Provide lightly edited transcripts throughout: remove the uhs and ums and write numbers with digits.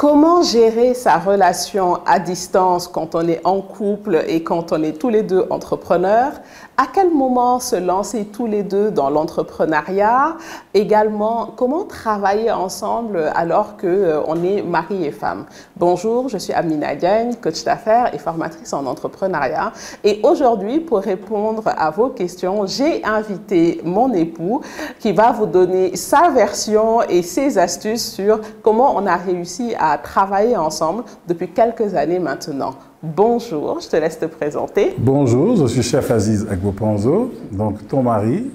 Comment gérer sa relation à distance quand on est en couple et quand on est tous les deux entrepreneurs? À quel moment se lancer tous les deux dans l'entrepreneuriat? Également, comment travailler ensemble alors qu'on est mari et femme? Bonjour, je suis Amina Diagne, coach d'affaires et formatrice en entrepreneuriat. Et aujourd'hui, pour répondre à vos questions, j'ai invité mon époux qui va vous donner sa version et ses astuces sur comment on a réussi à travailler ensemble depuis quelques années maintenant. Bonjour, je te laisse te présenter. Bonjour, je suis Chef Aziz Agbopanzo, donc ton mari.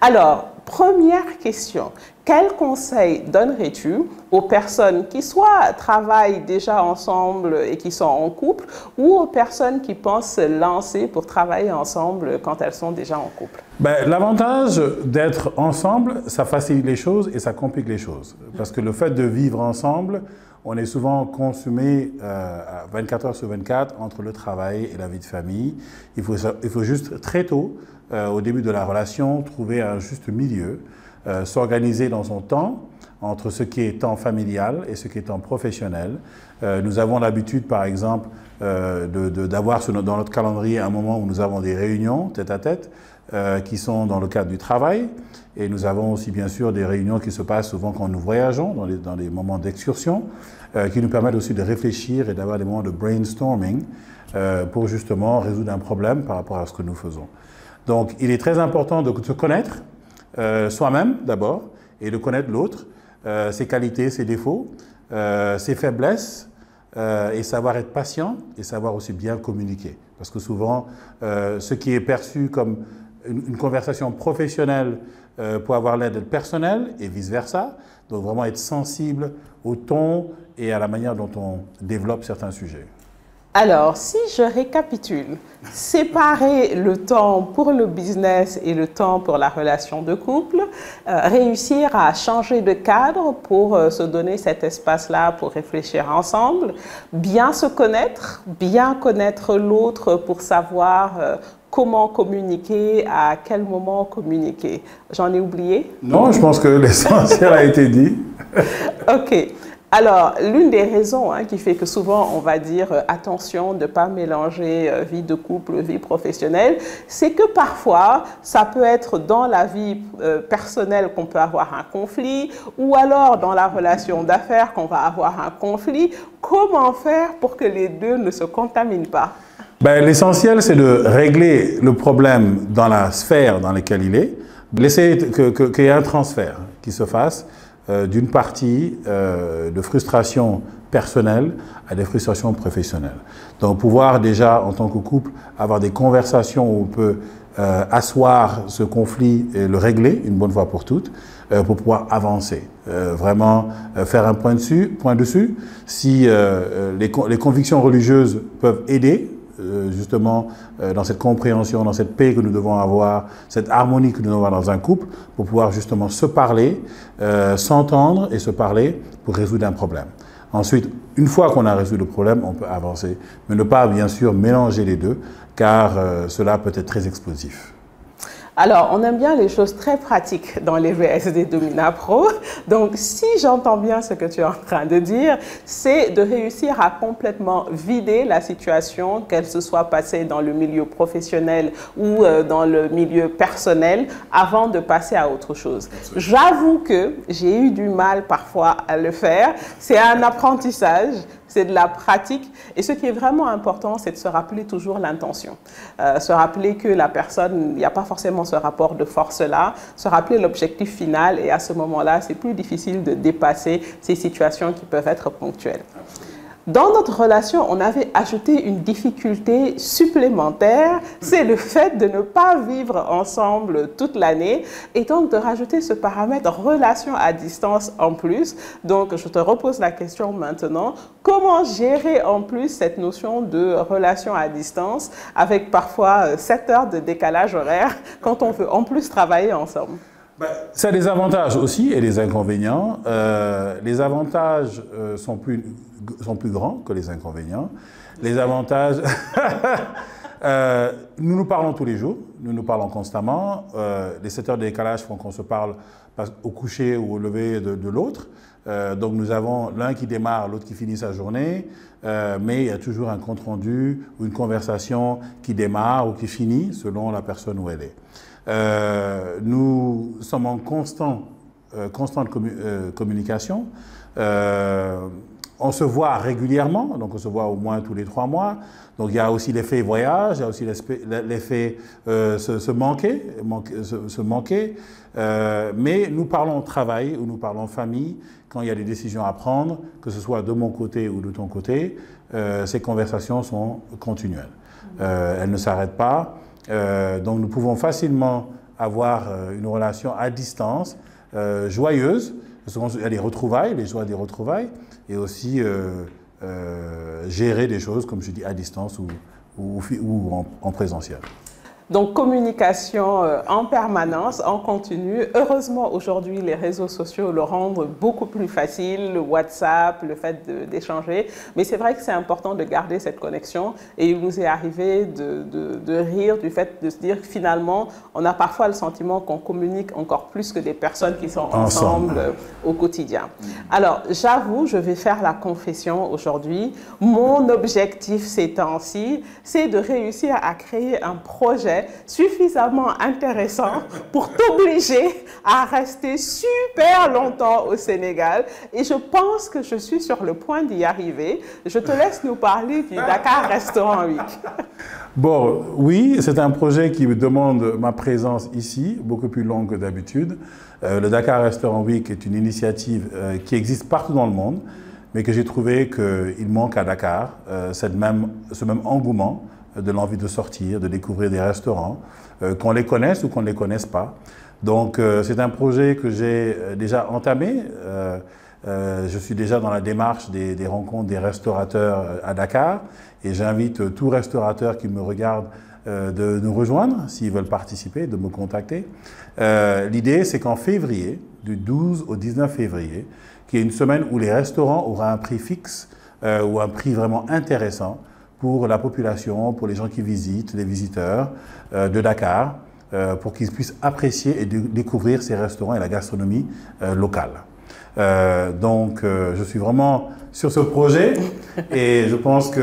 Alors, première question, quel conseil donnerais-tu aux personnes qui soit travaillent déjà ensemble et qui sont en couple ou aux personnes qui pensent se lancer pour travailler ensemble quand elles sont déjà en couple? L'avantage d'être ensemble, ça facilite les choses et ça complique les choses. Parce que le fait de vivre ensemble, on est souvent consumé 24 heures sur 24 entre le travail et la vie de famille. Il faut juste très tôt, au début de la relation, trouver un juste milieu, s'organiser dans son temps entre ce qui est temps familial et ce qui est temps professionnel. Nous avons l'habitude, par exemple, d'avoir dans notre calendrier un moment où nous avons des réunions tête-à-tête qui sont dans le cadre du travail. Et nous avons aussi bien sûr des réunions qui se passent souvent quand nous voyageons, dans les moments d'excursion, qui nous permettent aussi de réfléchir et d'avoir des moments de brainstorming pour justement résoudre un problème par rapport à ce que nous faisons. Donc il est très important de se connaître soi-même d'abord et de connaître l'autre, ses qualités, ses défauts, ses faiblesses et savoir être patient et savoir aussi bien communiquer. Parce que souvent, ce qui est perçu comme une conversation professionnelle pour avoir l'aide personnelle et vice-versa. Donc vraiment être sensible au ton et à la manière dont on développe certains sujets. Alors, si je récapitule, séparer le temps pour le business et le temps pour la relation de couple, réussir à changer de cadre pour se donner cet espace-là pour réfléchir ensemble, bien se connaître, bien connaître l'autre pour savoir comment communiquer, à quel moment communiquer. J'en ai oublié? Non, je pense que l'essentiel a été dit. OK. Alors, l'une des raisons qui fait que souvent on va dire attention de ne pas mélanger vie de couple, vie professionnelle, c'est que parfois ça peut être dans la vie personnelle qu'on peut avoir un conflit ou alors dans la relation d'affaires qu'on va avoir un conflit. Comment faire pour que les deux ne se contaminent pas? L'essentiel, c'est de régler le problème dans la sphère dans laquelle il est, laisser qu'il y ait un transfert qui se fasse d'une partie de frustration personnelle à des frustrations professionnelles. Donc pouvoir déjà, en tant que couple, avoir des conversations où on peut asseoir ce conflit et le régler une bonne fois pour toutes, pour pouvoir avancer. Vraiment faire un point dessus. Si les convictions religieuses peuvent aider, justement dans cette compréhension, dans cette paix que nous devons avoir, cette harmonie que nous devons avoir dans un couple, pour pouvoir justement se parler, s'entendre et se parler pour résoudre un problème. Ensuite, une fois qu'on a résolu le problème, on peut avancer, mais ne pas bien sûr mélanger les deux, car cela peut être très explosif. Alors, on aime bien les choses très pratiques dans les VSD Domina Pro. Donc, si j'entends bien ce que tu es en train de dire, c'est de réussir à complètement vider la situation, qu'elle se soit passée dans le milieu professionnel ou dans le milieu personnel, avant de passer à autre chose. J'avoue que j'ai eu du mal parfois à le faire. C'est un apprentissage. C'est de la pratique. Et ce qui est vraiment important, c'est de se rappeler toujours l'intention. Se rappeler que la personne, il n'y a pas forcément ce rapport de force-là. Se rappeler l'objectif final. Et à ce moment-là, c'est plus difficile de dépasser ces situations qui peuvent être ponctuelles. Dans notre relation, on avait ajouté une difficulté supplémentaire, c'est le fait de ne pas vivre ensemble toute l'année et donc de rajouter ce paramètre relation à distance en plus. Donc, je te repose la question maintenant, comment gérer en plus cette notion de relation à distance avec parfois 7 heures de décalage horaire quand on veut en plus travailler ensemble? Ça a des avantages aussi et des inconvénients. Les avantages sont plus grands que les inconvénients. Les avantages, nous nous parlons tous les jours, nous nous parlons constamment. Les 7 heures de décalage font qu'on se parle au coucher ou au lever de l'autre. Donc nous avons l'un qui démarre, l'autre qui finit sa journée, mais il y a toujours un compte-rendu ou une conversation qui démarre ou qui finit selon la personne où elle est. Nous sommes en constante communication. On se voit régulièrement, donc on se voit au moins tous les 3 mois. Donc il y a aussi l'effet voyage, il y a aussi l'effet se manquer. Mais nous parlons travail ou nous parlons famille quand il y a des décisions à prendre, que ce soit de mon côté ou de ton côté. Ces conversations sont continuelles. Elles ne s'arrêtent pas. Donc nous pouvons facilement avoir une relation à distance, joyeuse. Il y a des retrouvailles, les joies des retrouvailles, et aussi gérer des choses, comme je dis, à distance ou en présentiel. Donc, communication en permanence, en continu. Heureusement, aujourd'hui, les réseaux sociaux le rendent beaucoup plus facile, le WhatsApp, le fait d'échanger. Mais c'est vrai que c'est important de garder cette connexion. Et il nous est arrivé de rire du fait de se dire que finalement, on a parfois le sentiment qu'on communique encore plus que des personnes qui sont ensemble au quotidien. Alors, j'avoue, je vais faire la confession aujourd'hui. Mon objectif ces temps-ci, c'est de réussir à créer un projet suffisamment intéressant pour t'obliger à rester super longtemps au Sénégal. Et je pense que je suis sur le point d'y arriver. Je te laisse nous parler du Dakar Restaurant Week. Bon, oui, c'est un projet qui me demande ma présence ici, beaucoup plus longue que d'habitude. Le Dakar Restaurant Week est une initiative qui existe partout dans le monde, mais que j'ai trouvé qu'il manque à Dakar ce même engouement de l'envie de sortir, de découvrir des restaurants, qu'on les connaisse ou qu'on ne les connaisse pas. Donc c'est un projet que j'ai déjà entamé. Je suis déjà dans la démarche des rencontres des restaurateurs à Dakar et j'invite tout restaurateur qui me regarde de nous rejoindre s'ils veulent participer, de me contacter. L'idée, c'est qu'en février, du 12 au 19 février, qu'il y ait une semaine où les restaurants auront un prix fixe ou un prix vraiment intéressant pour la population, pour les gens qui visitent, les visiteurs de Dakar, pour qu'ils puissent apprécier et découvrir ces restaurants et la gastronomie locale. Donc, je suis vraiment sur ce projet et je pense que,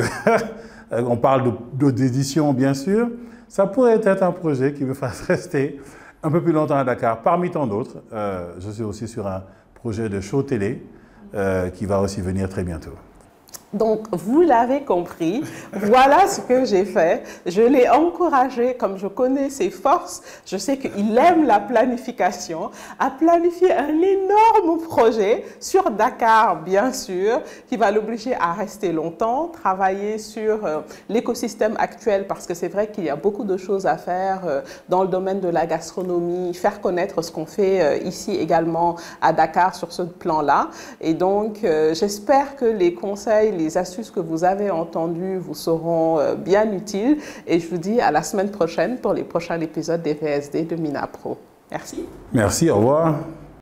on parle d'édition bien sûr, ça pourrait être un projet qui me fasse rester un peu plus longtemps à Dakar, parmi tant d'autres. Je suis aussi sur un projet de show télé qui va aussi venir très bientôt. Donc, vous l'avez compris, voilà ce que j'ai fait. Je l'ai encouragé, comme je connais ses forces, je sais qu'il aime la planification, à planifier un énorme projet sur Dakar, bien sûr, qui va l'obliger à rester longtemps, travailler sur l'écosystème actuel, parce que c'est vrai qu'il y a beaucoup de choses à faire dans le domaine de la gastronomie, faire connaître ce qu'on fait ici également à Dakar sur ce plan-là. Et donc, j'espère que les conseils, les astuces que vous avez entendues vous seront bien utiles et je vous dis à la semaine prochaine pour les prochains épisodes des VSD de Mina Pro. Merci. Merci, au revoir.